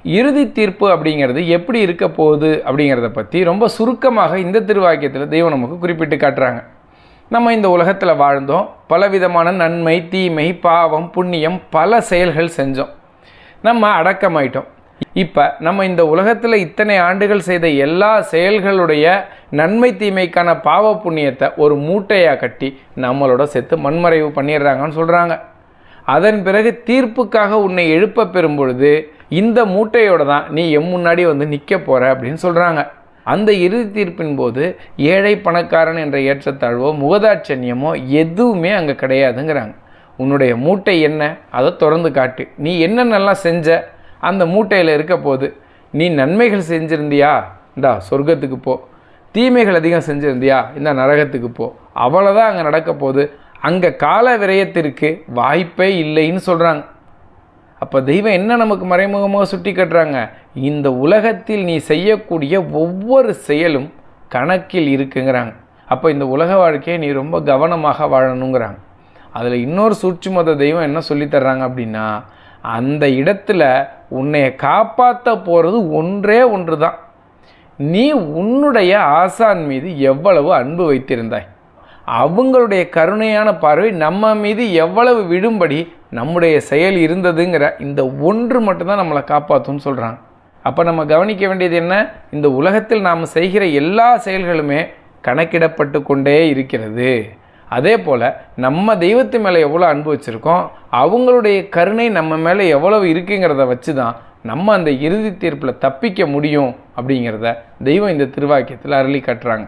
இறுதி தீர்ப்பு அப்படிங்கிறது எப்படி இருக்க போகுது அப்படிங்கிறத பற்றி ரொம்ப சுருக்கமாக இந்த திருவாக்கியத்தில் தெய்வம் நமக்கு குறிப்பிட்டு காட்டுறாங்க. நம்ம இந்த உலகத்தில் வாழ்ந்தோம், பலவிதமான நன்மை தீமை பாவம் புண்ணியம் பல செயல்கள் செஞ்சோம், நம்ம அடக்கமாயிட்டோம். இப்போ நம்ம இந்த உலகத்தில் இத்தனை ஆண்டுகள் செய்த எல்லா செயல்களுடைய நன்மை தீமைக்கான பாவ புண்ணியத்தை ஒரு மூட்டையாக கட்டி நம்மளோட சேர்த்து மண்மறைவு பண்ணிடுறாங்கன்னு சொல்கிறாங்க. அதன் பிறகு தீர்ப்புக்காக உன்னை எழுப்ப பெறும் பொழுது இந்த மூட்டையோடு தான் நீ முன்னாடி வந்து நிற்க போகிற அப்படின்னு சொல்கிறாங்க. அந்த இறுதி தீர்ப்பின் போது ஏழை பணக்காரன் என்ற ஏற்றத்தாழ்வோ முகதாட்சண்யமோ எதுவுமே அங்கே கிடையாதுங்கிறாங்க. உன்னுடைய மூட்டை என்ன அதை திறந்து காட்டு. நீ என்னென்னலாம் செஞ்ச அந்த மூட்டையில் இருக்க போது. நீ நன்மைகள் செஞ்சுருந்தியா, இந்தா சொர்க்கத்துக்கு போ. தீமைகள் அதிகம் செஞ்சுருந்தியா, இந்த நரகத்துக்கு போ. அவ்வளோதான் அங்கே நடக்க போகுது. அங்கே கால விரயத்திற்கு வாய்ப்பே இல்லைன்னு சொல்கிறாங்க. அப்போ தெய்வம் என்ன நமக்கு மறைமுகமாக சுட்டி காட்டுறாங்க? இந்த உலகத்தில் நீ செய்யக்கூடிய ஒவ்வொரு செயலும் கணக்கில் இருக்குங்கிறாங்க. அப்போ இந்த உலக வாழ்க்கையை நீ ரொம்ப கவனமாக வாழணுங்கிறாங்க. அதில் இன்னொரு சூட்சுமத தெய்வம் என்ன சொல்லித்தர்றாங்க அப்படின்னா, அந்த இடத்துல உன்னை காப்பாற்ற போகிறது ஒன்றே ஒன்று தான். நீ உன்னுடைய ஆசான் மீது எவ்வளவு அன்பு வைத்திருந்தாய், அவங்களுடைய கருணையான பார்வை நம்ம மீது எவ்வளவு விடும்படி நம்முடைய செயல் இருந்ததுங்கிற இந்த ஒன்று மட்டும்தான் நம்மளை காப்பாற்றும்னு சொல்கிறாங்க. அப்போ நம்ம கவனிக்க வேண்டியது என்ன? இந்த உலகத்தில் நாம் செய்கிற எல்லா செயல்களுமே கணக்கிடப்பட்டு கொண்டே இருக்கிறது. அதே போல் நம்ம தெய்வத்து மேலே எவ்வளோ அன்பு வச்சுருக்கோம், அவங்களுடைய கருணை நம்ம மேலே எவ்வளவு இருக்குங்கிறத வச்சு தான் நம்ம அந்த இறுதி தீர்ப்பில் தப்பிக்க முடியும் அப்படிங்கிறத தெய்வம் இந்த திருவாக்கியத்தில் அருளி காட்டுறாங்க.